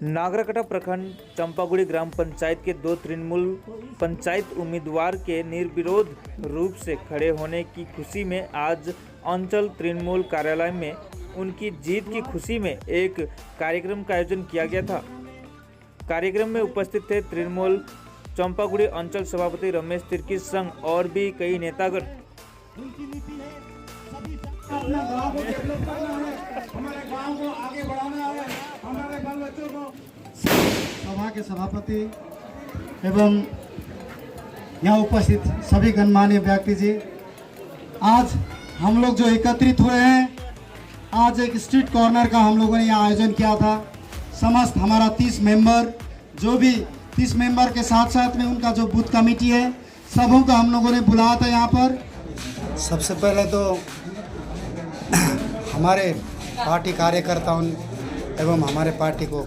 नागरकटा प्रखंड चंपागुड़ी ग्राम पंचायत के दो तृणमूल पंचायत उम्मीदवार के निर्विरोध रूप से खड़े होने की खुशी में आज अंचल तृणमूल कार्यालय में उनकी जीत की खुशी में एक कार्यक्रम का आयोजन किया गया था। कार्यक्रम में उपस्थित थे तृणमूल चंपागुड़ी अंचल सभापति रमेश तिर्की संघ और भी कई नेतागण। अपना गांव को डेवलप करना है, हमारे गांव को आगे बढ़ाना है, हमारे बाल बच्चों को। सभा के सभापति एवं यहाँ उपस्थित सभी गणमान्य व्यक्ति जी, आज हम लोग जो एकत्रित हुए हैं, आज एक स्ट्रीट कॉर्नर का हम लोगों ने यहाँ आयोजन किया था। समस्त हमारा 30 मेंबर, जो भी 30 मेंबर के साथ साथ में उनका जो बूथ कमेटी है, सबों का हम लोगों ने बुलाया था यहाँ पर। सबसे पहले तो हमारे पार्टी कार्यकर्ताओं एवं हमारे पार्टी को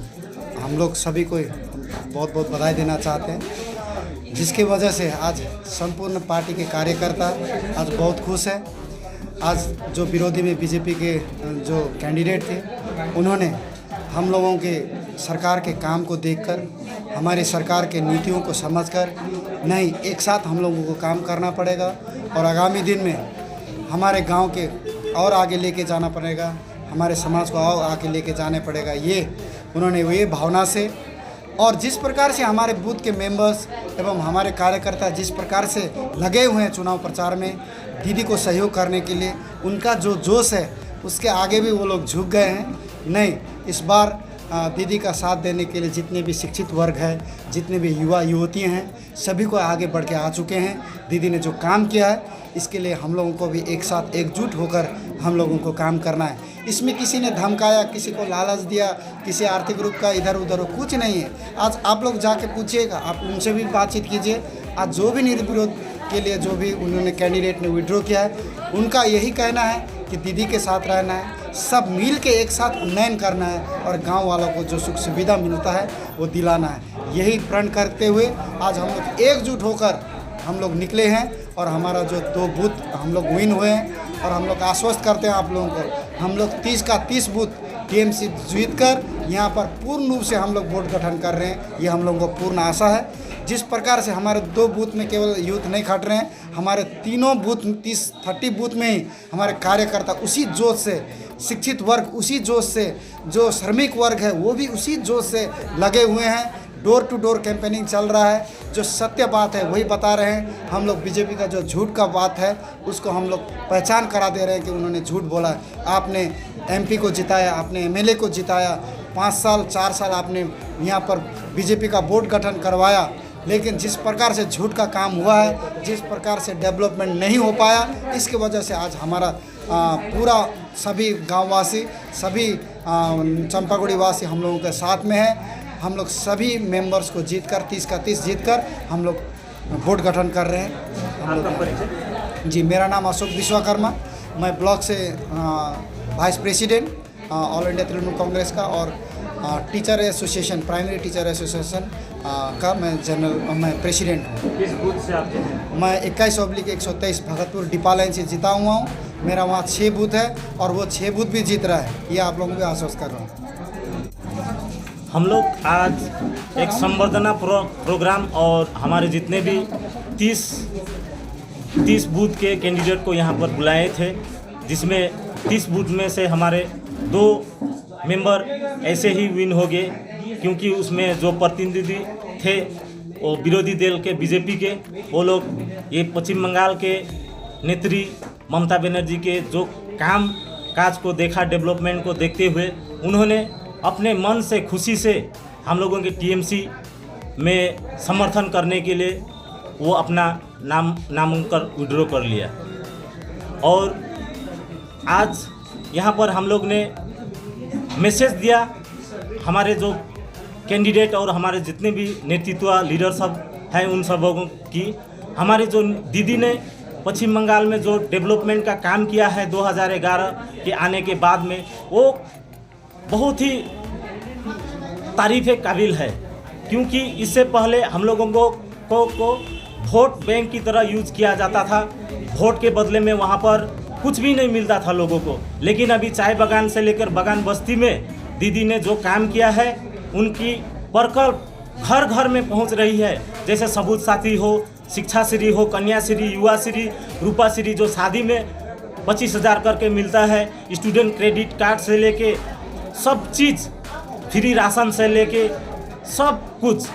हम लोग सभी को बहुत बहुत बधाई देना चाहते हैं, जिसकी वजह से आज संपूर्ण पार्टी के कार्यकर्ता आज बहुत खुश है। आज जो विरोधी में बीजेपी के जो कैंडिडेट थे, उन्होंने हम लोगों के सरकार के काम को देखकर, हमारी सरकार के नीतियों को समझकर, नहीं एक साथ हम लोगों को काम करना पड़ेगा और आगामी दिन में हमारे गांव के और आगे लेके जाना पड़ेगा, हमारे समाज को और आगे लेके जाने पड़ेगा। ये उन्होंने ये भावना से और जिस प्रकार से हमारे बूथ के मेंबर्स एवं हमारे कार्यकर्ता जिस प्रकार से लगे हुए हैं चुनाव प्रचार में दीदी को सहयोग करने के लिए, उनका जो जोश है उसके आगे भी वो लोग झुक गए हैं। नहीं, इस बार दीदी का साथ देने के लिए जितने भी शिक्षित वर्ग है, जितने भी युवा युवतियाँ हैं, सभी को आगे बढ़ के आ चुके हैं। दीदी ने जो काम किया है, इसके लिए हम लोगों को भी एक साथ एकजुट होकर हम लोगों को काम करना है। इसमें किसी ने धमकाया, किसी को लालच दिया, किसी आर्थिक रूप का इधर उधर कुछ नहीं है। आज आप लोग जाके पूछिएगा, आप उनसे भी बातचीत कीजिए। आज जो भी निर्विरोध के लिए जो भी उन्होंने कैंडिडेट ने विड्रॉ किया है, उनका यही कहना है कि दीदी के साथ रहना है, सब मिल के एक साथ उन्नयन करना है और गांव वालों को जो सुख सुविधा मिलता है वो दिलाना है। यही प्रण करते हुए आज हम लोग एकजुट होकर हम लोग निकले हैं और हमारा जो 2 बूथ हम लोग विन हुए हैं और हम लोग आश्वस्त करते हैं आप लोगों को, हम लोग 30 का 30 बूथ टीएमसी जीत कर यहाँ पर पूर्ण रूप से हम लोग वोट गठन कर रहे हैं। ये हम लोगों को पूर्ण आशा है। जिस प्रकार से हमारे 2 बूथ में केवल यूथ नहीं खट रहे हैं, हमारे तीनों बूथ 30 बूथ में ही हमारे कार्यकर्ता उसी जोश से, शिक्षित वर्ग उसी जोश से, जो श्रमिक वर्ग है वो भी उसी जोश से लगे हुए हैं। डोर टू डोर कैंपेनिंग चल रहा है, जो सत्य बात है वही बता रहे हैं। हम लोग बीजेपी का जो झूठ का बात है उसको हम लोग पहचान करा दे रहे हैं कि उन्होंने झूठ बोला है। आपने एमपी को जिताया, आपने एमएलए को जिताया, 5 साल 4 साल आपने यहाँ पर बीजेपी का बोर्ड गठन करवाया, लेकिन जिस प्रकार से झूठ का काम हुआ है, जिस प्रकार से डेवलपमेंट नहीं हो पाया, इसकी वजह से आज हमारा पूरा सभी गांववासी, सभी चंपागुड़ी वासी हम लोगों के साथ में है। हम लोग सभी मेंबर्स को जीतकर 30 का 30 जीतकर हम लोग बोर्ड गठन कर रहे हैं। हम लोग जी, मेरा नाम अशोक विश्वकर्मा, मैं ब्लॉक से vice president all India Trinamool Congress का और teacher association, primary teacher association का मैं प्रेसिडेंट हूँ। किस बूथ से आप जीते? मैं 21/123 भगतपुर डिपा लाइन से जीता हुआ हूँ। मेरा वहाँ 6 बूथ है और वो 6 बूथ भी जीत रहा है। ये आप लोगों को आश्वस्त कर रहा हूँ। हम लोग आज एक संवर्धना प्रोग्राम और हमारे जितने भी 30 बूथ के कैंडिडेट को यहाँ पर बुलाए थे, जिसमें 30 बूथ में से हमारे 2 मेंबर ऐसे ही विन हो गए, क्योंकि उसमें जो प्रतिनिधि थे वो विरोधी दल के बीजेपी के, वो लोग ये पश्चिम बंगाल के नेत्री ममता बनर्जी के जो काम काज को देखा, डेवलपमेंट को देखते हुए उन्होंने अपने मन से खुशी से हम लोगों के टीएमसी में समर्थन करने के लिए वो अपना नामांकन विड्रॉ कर लिया। और आज यहाँ पर हम लोग ने मैसेज दिया हमारे जो कैंडिडेट और हमारे जितने भी नेतृत्व लीडर सब हैं उन सबों की, हमारे जो दीदी ने पश्चिम बंगाल में जो डेवलपमेंट का काम किया है 2011 के आने के बाद में, वो बहुत ही तारीफ़ काबिल है। क्योंकि इससे पहले हम लोगों को वोट बैंक की तरह यूज़ किया जाता था। वोट के बदले में वहाँ पर कुछ भी नहीं मिलता था लोगों को। लेकिन अभी चाय बागान से लेकर बागान बस्ती में दीदी ने जो काम किया है उनकी प्रकल्प घर घर में पहुंच रही है। जैसे सबूत साथी हो, शिक्षा श्री हो, कन्या श्री, युवा श्री, रूपा श्री जो शादी में 25,000 करके मिलता है, स्टूडेंट क्रेडिट कार्ड से लेके सब चीज़, फ्री राशन से लेके सब कुछ।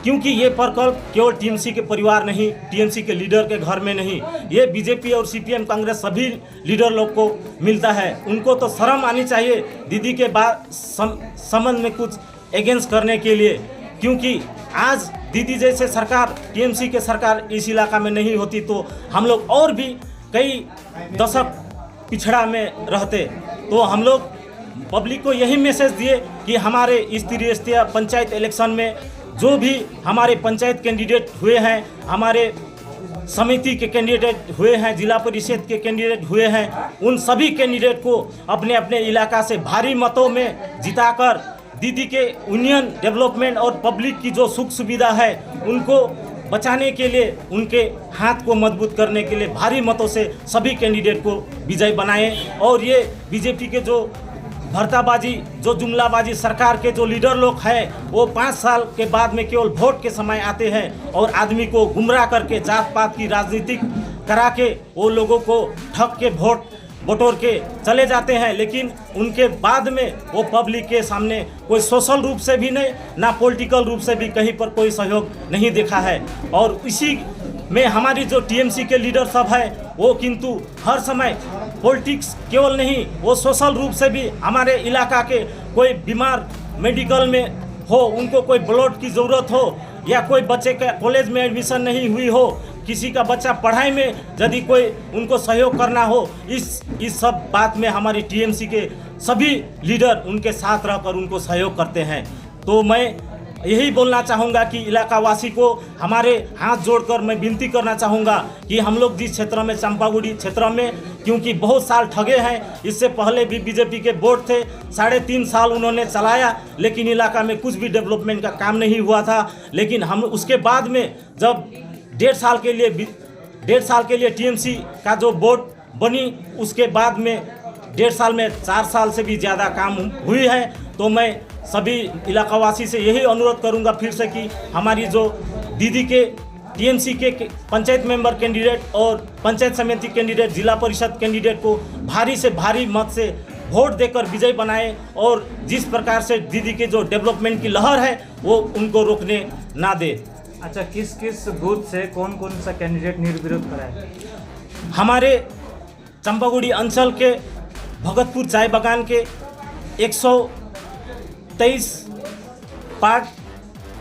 क्योंकि ये प्रकल्प केवल टीएमसी के परिवार नहीं, टीएमसी के लीडर के घर में नहीं, ये बीजेपी और सीपीएम कांग्रेस सभी लीडर लोग को मिलता है। उनको तो शर्म आनी चाहिए दीदी के बाद संबंध में कुछ अगेंस्ट करने के लिए, क्योंकि आज दीदी जैसे सरकार, टीएमसी के सरकार इस इलाका में नहीं होती तो हम लोग और भी कई दशक पिछड़ा में रहते। तो हम लोग पब्लिक को यही मैसेज दिए कि हमारे इस त्रिस्तरीय पंचायत इलेक्शन में जो भी हमारे पंचायत कैंडिडेट हुए हैं, हमारे समिति के कैंडिडेट हुए हैं, जिला परिषद के कैंडिडेट हुए हैं, उन सभी कैंडिडेट को अपने अपने इलाका से भारी मतों में जिताकर दीदी के यूनियन डेवलपमेंट और पब्लिक की जो सुख सुविधा है उनको बचाने के लिए, उनके हाथ को मजबूत करने के लिए भारी मतों से सभी कैंडिडेट को विजयी बनाएं। और ये बीजेपी के जो भर्ताबाजी, जो जुमलाबाजी सरकार के जो लीडर लोग हैं, वो 5 साल के बाद में केवल वोट के समय आते हैं और आदमी को गुमराह करके जात पात की राजनीति करा के वो लोगों को ठग के वोट बटोर के चले जाते हैं। लेकिन उनके बाद में वो पब्लिक के सामने कोई सोशल रूप से भी नहीं, ना पॉलिटिकल रूप से भी कहीं पर कोई सहयोग नहीं देखा है। और इसी में हमारी जो टीएमसी के लीडर सब है वो किंतु हर समय पॉलिटिक्स केवल नहीं, वो सोशल रूप से भी हमारे इलाका के कोई बीमार मेडिकल में हो, उनको कोई ब्लड की ज़रूरत हो, या कोई बच्चे का कॉलेज में एडमिशन नहीं हुई हो, किसी का बच्चा पढ़ाई में यदि कोई उनको सहयोग करना हो, इस सब बात में हमारी टीएमसी के सभी लीडर उनके साथ रहकर उनको सहयोग करते हैं। तो मैं यही बोलना चाहूँगा कि इलाकावासी को हमारे हाथ जोड़कर मैं विनती करना चाहूँगा कि हम लोग जिस क्षेत्र में, चंपागुड़ी क्षेत्र में, क्योंकि बहुत साल ठगे हैं, इससे पहले भी बीजेपी के बोर्ड थे, 3.5 साल उन्होंने चलाया, लेकिन इलाका में कुछ भी डेवलपमेंट का काम नहीं हुआ था। लेकिन हम उसके बाद में जब 1.5 साल के लिए टीएमसी का जो बोर्ड बनी, उसके बाद में 1.5 साल में 4 साल से भी ज़्यादा काम हुई है। तो मैं सभी इलाकावासी से यही अनुरोध करूंगा फिर से कि हमारी जो दीदी के टीएमसी के पंचायत मेंबर कैंडिडेट और पंचायत समिति कैंडिडेट, जिला परिषद कैंडिडेट को भारी से भारी मत से वोट देकर विजयी बनाए और जिस प्रकार से दीदी के जो डेवलपमेंट की लहर है वो उनको रोकने ना दे। अच्छा, किस किस बूथ से कौन कौन सा कैंडिडेट निर्विरोध खड़ा है? हमारे चंपागुड़ी अंचल के भगतपुर चाय बागान के 123 पार्ट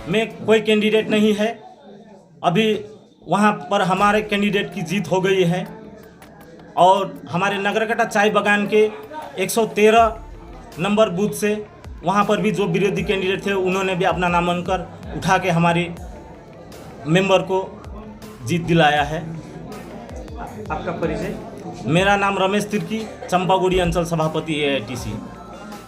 में कोई कैंडिडेट नहीं है। अभी वहाँ पर हमारे कैंडिडेट की जीत हो गई है। और हमारे नगरकटा चाय बागान के 113 नंबर बूथ से वहाँ पर भी जो विरोधी कैंडिडेट थे उन्होंने भी अपना नामांकन उठा के हमारी मेंबर को जीत दिलाया है। आपका परिचय? मेरा नाम रमेश तिर्की, चंपागुड़ी अंचल सभापति AITC।